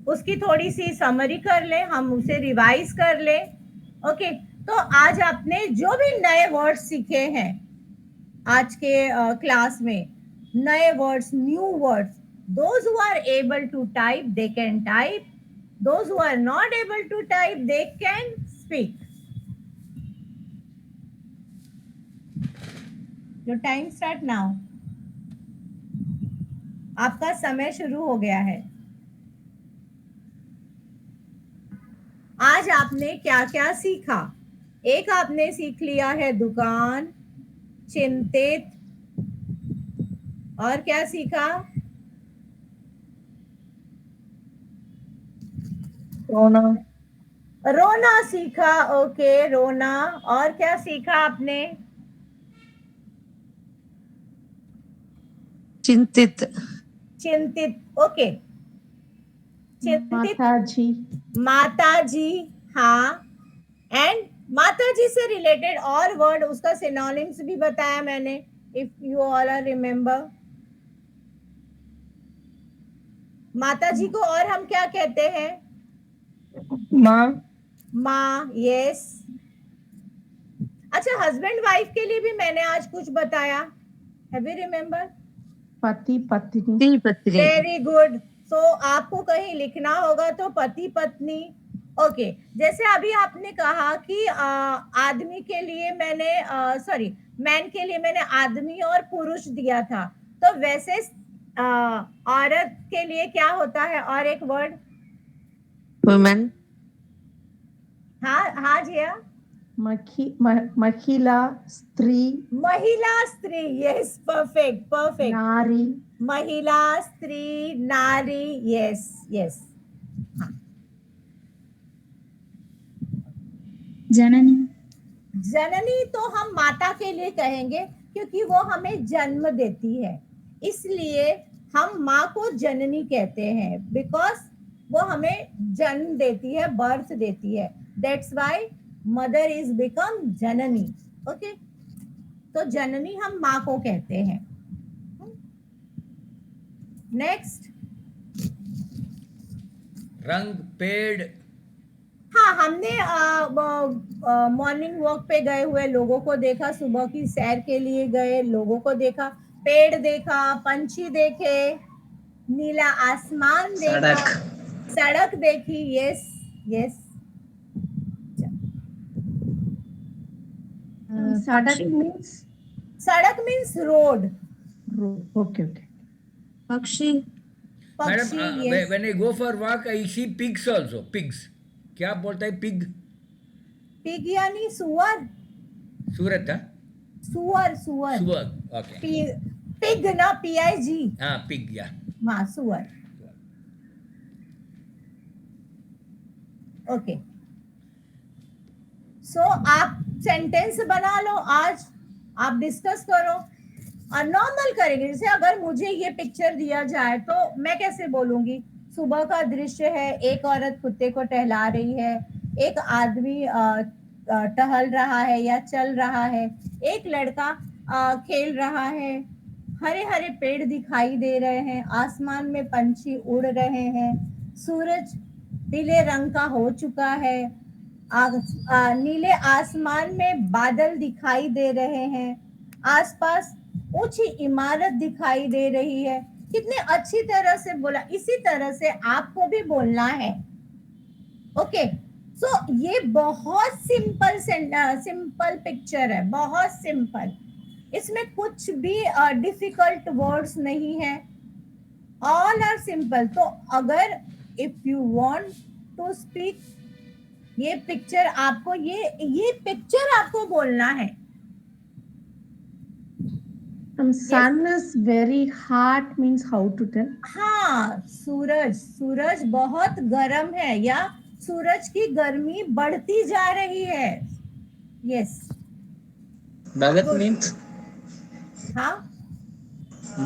उसकी थोड़ी सी समरी कर ले, हम उसे रिवाइज कर ले। ओके, तो आज आपने जो भी नए वर्ड्स सीखे हैं आज के क्लास में, नए words, new words, those who are able to type they can type, those who are not able to type they can speak. Your time start now. आपका समय शुरू हो गया है। आज आपने क्या क्या सीखा? एक आपने सीख लिया है दुकान, चिंतित, और क्या सीखा? रोना, रोना सीखा। ओके, रोना। और क्या सीखा आपने? चिंतित, चिंतित। ओके, चिंतित, माता जी, माता जी। हाँ, एंड माता जी से रिलेटेड और वर्ड, उसका सिनोनिम्स भी बताया मैंने, if you all are remember. माता जी को और हम क्या कहते हैं? माँ, माँ, यस। अच्छा, हस्बैंड वाइफ के लिए भी मैंने आज कुछ बताया, हैव यू रिमेम्बर? पति पत्नी, पति पत्नी, वेरी गुड। सो आपको कहीं लिखना होगा तो पति पत्नी। ओके, जैसे अभी आपने कहा कि आदमी के लिए मैंने सॉरी, मैन के लिए मैंने आदमी और पुरुष दिया था, तो वैसे औरत के लिए क्या होता है और एक वर्ड? वुमेन, हाँ हाँ जिया, महिला, स्त्री, महिला, स्त्री। Yes, perfect perfect. नारी, महिला, स्त्री, नारी। Yes yes. जननी, जननी तो हम माता के लिए कहेंगे क्योंकि वो हमें जन्म देती है, इसलिए हम माँ को जननी कहते हैं, बिकॉज वो हमें जन्म देती है, बर्थ देती है। That's why mother is become Janani. Okay, तो जननी हम माँ को कहते हैं। नेक्स्ट, रंग, पेड़, हाँ, हमने मॉर्निंग वॉक पे गए हुए लोगों को देखा, सुबह की सैर के लिए गए लोगों को देखा, पेड़ देखा, पंछी देखे, नीला आसमान देखा, सड़क देखी। Yes yes. सड़क मीन्स रोड। ओके ओके, पक्षी, पक्षी। Madam yes, when I go for walk I see pigs also. Pigs, क्या बोलता है पिग? पिग यानी सुअर, सूरत था, सुअर सुअर। सुअर। ओके, पिग ना, PIG। हाँ पिग, या हाँ, सुअर। ओके, सो आप सेंटेंस बना लो, आज आप डिस्कस करो और नॉर्मल करेंगे। जैसे अगर मुझे ये पिक्चर दिया जाए तो मैं कैसे बोलूंगी? सुबह का दृश्य है, एक औरत कुत्ते को टहला रही है, एक आदमी टहल रहा है या चल रहा है, एक लड़का खेल रहा है, हरे हरे पेड़ दिखाई दे रहे हैं, आसमान में पंछी उड़ रहे हैं, सूरज पीले रंग का हो चुका है, नीले आसमान में बादल दिखाई दे रहे हैं, आसपास ऊंची इमारत दिखाई दे रही है। कितने अच्छी तरह से बोला, इसी तरह से आपको भी बोलना है। ओके, सो ये बहुत सिंपल पिक्चर है, बहुत सिंपल, इसमें कुछ भी डिफिकल्ट वर्ड्स नहीं है, ऑल आर सिंपल। तो अगर if you want to speak, ये पिक्चर आपको, ये पिक्चर आपको बोलना है। Sun is very hot means how to tell? हाँ, सूरज बहुत गर्म है, या सूरज की गर्मी बढ़ती जा रही है. यस. Bhagat means हाँ,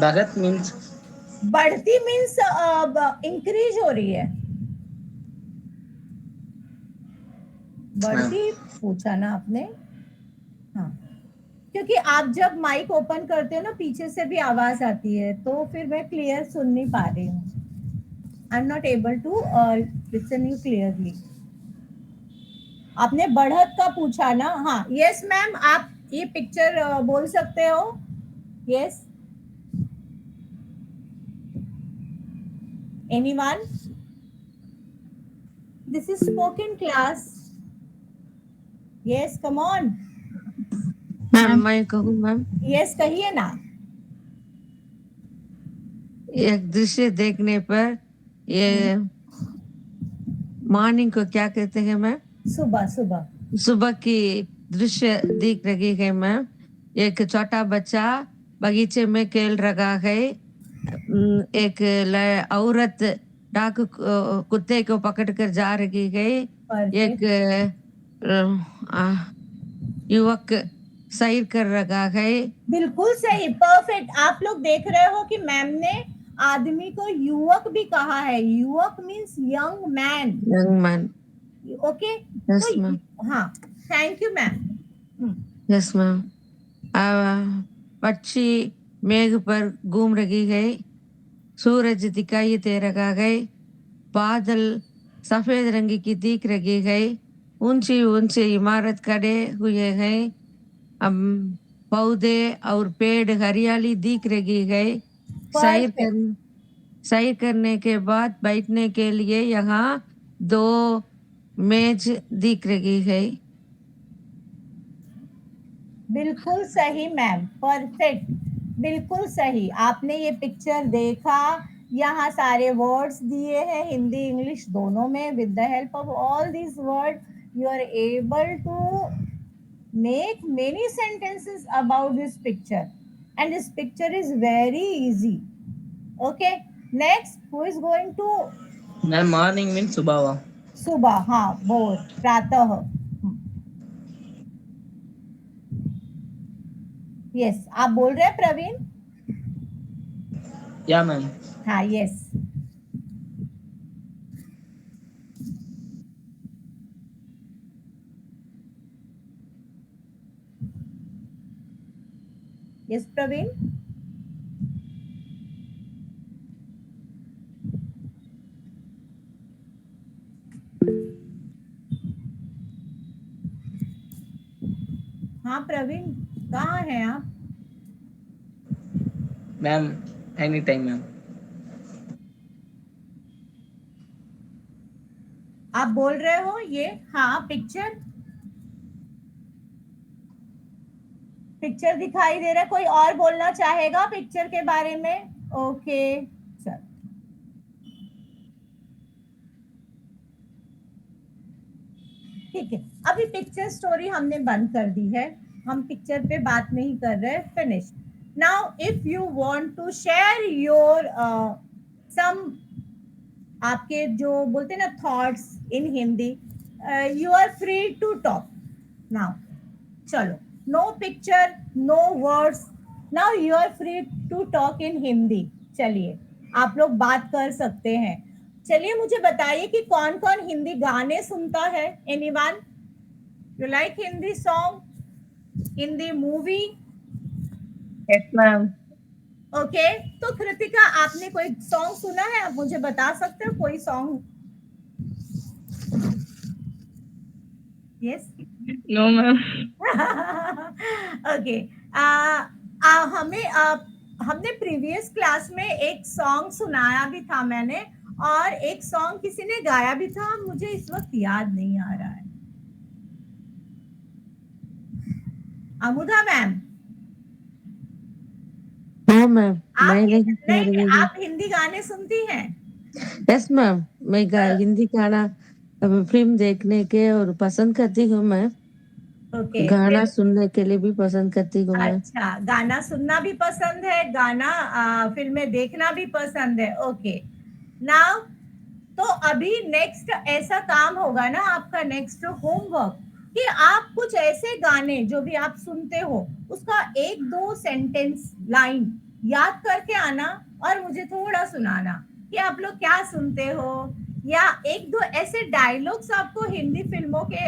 Bhagat means बढ़ती मीन्स इंक्रीज हो रही है. बढ़ती पूछा ना आपने. हाँ, क्योंकि आप जब माइक ओपन करते हो ना, पीछे से भी आवाज आती है, तो फिर मैं क्लियर सुन नहीं पा रही हूँ. I am not able to listen you clearly. आपने बढ़त का पूछा ना. हाँ, यस मैम, आप ये पिक्चर बोल सकते हो. Yes, anyone? This is spoken class. Yes, come on. Ma'am मैं कहूँ मैम, यस, कहिए ना. एक दृश्य देखने पर ये मॉर्निंग को क्या कहते हैं मैम? सुबह. सुबह. सुबह की दृश्य दिख रही है मैम. एक छोटा बच्चा बगीचे में खेल रहा है. एक औरत डाकू कुत्ते को पकड़ कर जा रही है. एक युवक सैर कर रहा है. बिल्कुल सही, परफेक्ट. आप लोग देख रहे हो कि मैम ने आदमी को युवक भी कहा है. युवक means young man. Young man. Okay. Yes ma'am. हाँ, thank you ma'am. Yes ma'am. पक्षी मेघ पर घूम रही है. सूरज दिखाई दे रहा है. बादल सफेद रंग की दिख रही है. ऊंची ऊंची इमारत खड़े हुए हैं. पौधे और पेड़ हरियाली दिख रही है. सैर करने के बाद बैठने के लिए यहाँ 2 मेज दिख रही है. बिल्कुल सही मैम, परफेक्ट. बिल्कुल सही. आपने ये पिक्चर देखा, यहाँ सारे वर्ड्स दिए हैं, हिंदी इंग्लिश दोनों में. With the help of all these word you are able to make many sentences about this picture, and this picture is very easy. Okay, next, who is going to? Ma'am, morning means subah. सुबह. हाँ, बोल. प्रातः. Yes, आप बोल रहे हैं Praveen? Yeah, ma'am. हाँ, yes. Yes Praveen. हाँ प्रवीण, कहाँ हैं आप? Ma'am, anytime, ma'am. आप बोल रहे हो ये? हाँ, पिक्चर दिखाई दे रहा है. कोई और बोलना चाहेगा पिक्चर के बारे में? ओके, चल. ठीक है, अभी पिक्चर स्टोरी हमने बंद कर दी है. हम पिक्चर पे बात नहीं कर रहे. Finish. Now if you want to share your some, आपके जो बोलते हैं ना thoughts in Hindi, you are free to talk now. चलो, no picture, no words. Now you are free to talk in Hindi. चलिए, आप लोग बात कर सकते हैं. चलिए, मुझे बताइए कि कौन कौन हिंदी गाने सुनता है. Anyone? You like Hindi song, Hindi movie? Yes ma'am. Okay, तो कृतिका, आपने कोई सॉन्ग सुना है? आप मुझे बता सकते हो कोई song? Yes. No ma'am. Okay. हमने प्रीवियस क्लास में एक सॉन्ग सुनाया भी था मैंने, और एक सॉन्ग किसी ने गाया भी था, मुझे इस वक्त याद नहीं आ रहा है. अमुदा मैम? नो मैम, मैं नहीं, आप हिंदी गाने सुनती हैं? यस मैम, मैं हिंदी गाना फिल्म देखने के और पसंद करती हूँ मैम. ओके गाना सुनने के लिए भी पसंद करती हूँ मैं। अच्छा, गाना सुनना भी पसंद है, गाना फिल्में देखना भी पसंद है। ओके नाउ, तो अभी नेक्स्ट ऐसा काम होगा ना आपका, नेक्स्ट होमवर्क, कि आप कुछ ऐसे गाने जो भी आप सुनते हो उसका 1-2 सेंटेंस लाइन याद करके आना और मुझे थोड़ा सुनाना कि आप लोग क्या सुनते हो, या 1-2 ऐसे डायलॉग्स आपको हिंदी फिल्मों के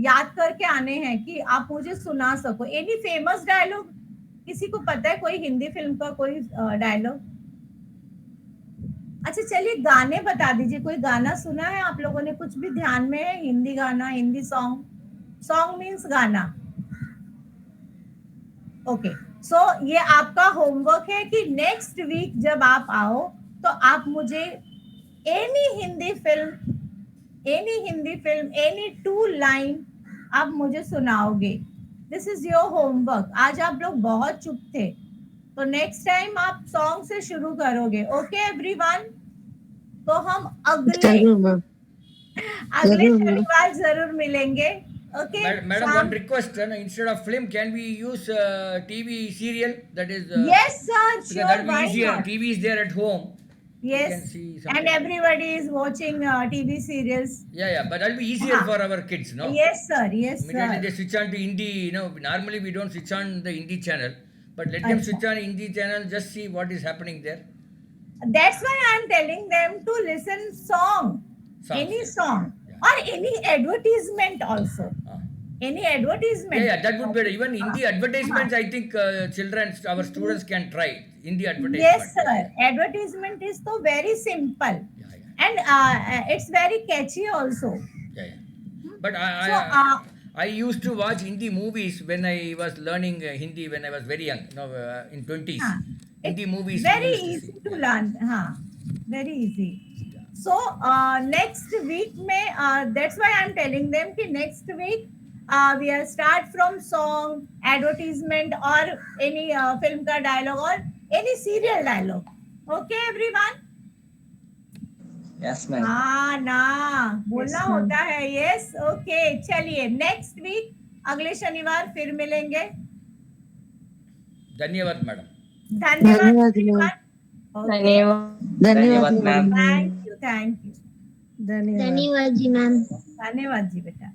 याद करके आने हैं कि आप मुझे सुना सको। एनी फेमस डायलॉग, किसी को पता है कोई हिंदी फिल्म का कोई डायलॉग? अच्छा चलिए गाने बता दीजिए, कोई गाना सुना है आप लोगों ने, कुछ भी ध्यान में है? हिंदी गाना, हिंदी सॉन्ग, सॉन्ग मीन्स गाना। ओके सो ये आपका होमवर्क है कि नेक्स्ट वीक जब आप आओ तो आप मुझे any Hindi film, any 2 line आप मुझे सुनाओगे। This is your homework. आज आप लोग बहुत चुप थे, तो नेक्स्ट टाइम आप सॉन्ग से शुरू करोगे। ओके एवरीवन, तो हम अगले जरूर मैम, जरूर मैम। शनिवार जरूर मिलेंगे। Okay Madam, one request, instead of film, can we use TV serial? That is, yes sir, because sure, that will be why easier. नॉट? TV is there at home. We can yes, see and something. Everybody is watching TV serials. Yeah, but that'll be easier हाँ. for our kids, no? Yes sir, yes Immediately they sir. switch on to Hindi. Normally we don't switch on the Hindi channel, but let them अच्छा, switch on Hindi channel. Just see what is happening there. that's why I am telling them to listen song, Songs, any yeah. song, Yeah. or any advertisement also, Ah. any advertisement. Yeah, that would be better. Even Hindi advertisements, I think children, our students can try Hindi advertisement. Yes sir, advertisement is so very simple, Yeah, yeah, and it's very catchy also. yeah, yeah. But So I used to watch Hindi movies when I was learning Hindi when I was very young, in 20s. हाँ, Hindi it's movies. very we used easy see. to Yeah. learn, हाँ, very easy. So next week में that's why I'm telling them कि next week we are start from song, advertisement or any film का dialogue or any serial dialogue. Okay everyone? Yes, ma'am. हाँ ना, बोलना Yes, ma'am. होता है। Yes okay, चलिए next week अगले शनिवार फिर मिलेंगे। धन्यवाद मैडम। धन्यवाद धन्यवाद everyone. Ma'am, Okay. धन्यवाद धन्यवाद ma'am. Ma'am. Thank you, thank you. धन्यवाद। धन्यवाद जी मैम। धन्यवाद जी बेटा।